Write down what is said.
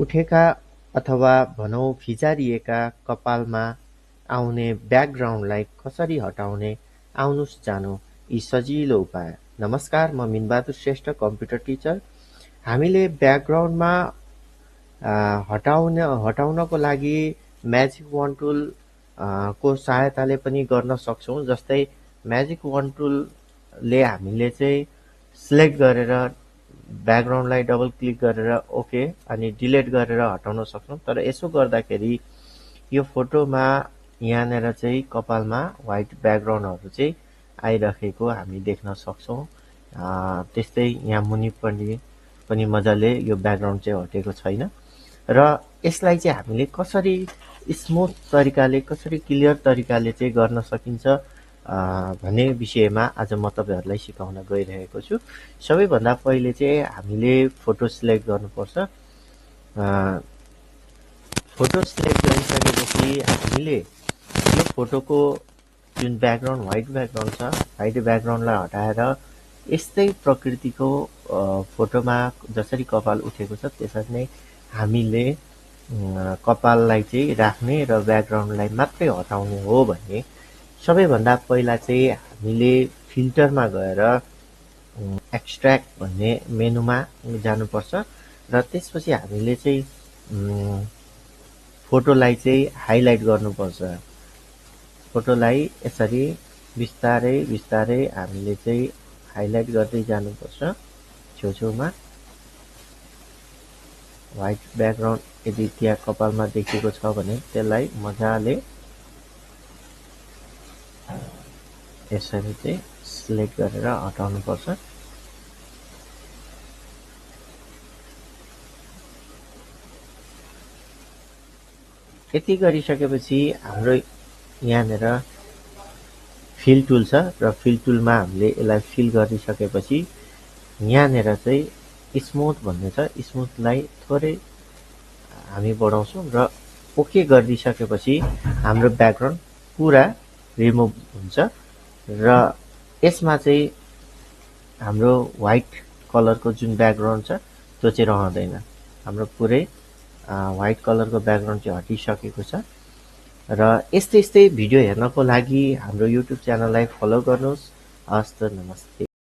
उठेका अथवा भनौँ फिजारिएका कपालमा आउने ब्याकग्राउन्डलाई कसरी हटाउने आउनुस् जानु यी सजिलो उपाय। नमस्कार, म मिनबहादुर श्रेष्ठ, कम्प्युटर टिचर। हामीले ब्याकग्राउन्डमा हटाउनको लागि म्याजिक वान टुल को सहायताले पनि गर्न सक्छौँ। जस्तै म्याजिक वान टुलले हामीले चाहिँ सिलेक्ट गरेर ब्याकग्राउन्डलाई डबल क्लिक गरेर ओके अनि डिलिट गरेर हटाउन सक्छौँ। तर यसो गर्दाखेरि यो फोटोमा यहाँनिर चाहिँ कपालमा व्हाइट ब्याकग्राउन्डहरू चाहिँ आइरहेको हामी देख्न सक्छौँ। त्यस्तै यहाँ मुनि पनि मजाले यो ब्याकग्राउन्ड चाहिँ हटेको छैन। र यसलाई चाहिँ हामीले कसरी स्मुथ तरिकाले, कसरी क्लियर तरिकाले चाहिँ गर्न सकिन्छ भन्ने विषयमा आज म तपाईहरुलाई सिकाउन गइरहेको छु। सबैभन्दा पहिले चाहिँ हामीले फोटो सिलेक्ट गर्नुपर्छ। फोटो सिलेक्ट गरिसकेपछि हामीले यो फोटोको जुन ब्याकग्राउन्ड व्हाइट ब्याकग्राउन्ड छ, व्हाइट ब्याकग्राउन्डलाई हटाएर यस्तै प्रकृतिको फोटोमा जसरी कपाल उठेको छ त्यसरी नै हामीले कपाललाई चाहिँ राख्ने र ब्याकग्राउन्डलाई मात्रै हटाउने हो भने सबैभन्दा पहिला चाहिँ हामीले फिल्टरमा गएर एक्सट्र्याक्ट भन्ने मेनुमा जानुपर्छ र त्यसपछि हामीले चाहिँ फोटोलाई चाहिँ हाइलाइट गर्नुपर्छ। फोटोलाई यसरी बिस्तारै बिस्तारै हामीले चाहिँ हाइलाइट गर्दै जानुपर्छ। छेउछेउमा व्हाइट ब्याकग्राउन्ड यदि त्यहाँ कपालमा देखिएको छ भने त्यसलाई मजाले यसरी चाहिँ सिलेक्ट गरेर हटाउनुपर्छ। यति गरिसकेपछि हाम्रो यहाँनिर फिल टुल छ र फिल टुलमा हामीले यसलाई फिल गरिसकेपछि यहाँनिर चाहिँ स्मुथ भन्ने छ। स्मुथलाई थोरै हामी बढाउँछौँ र ओके गरिदिसकेपछि हाम्रो ब्याकग्राउन्ड पुरा रिमुभ हुन्छ र यसमा चाहिँ हाम्रो व्हाइट कलरको जुन ब्याकग्राउन्ड छ त्यो चाहिँ रहँदैन। हाम्रो पुरै व्हाइट कलरको ब्याकग्राउन्ड चाहिँ हटिसकेको छ। र यस्तै भिडियो हेर्नको लागि हाम्रो युट्युब च्यानललाई फलो गर्नुहोस्। हस्त नमस्ते।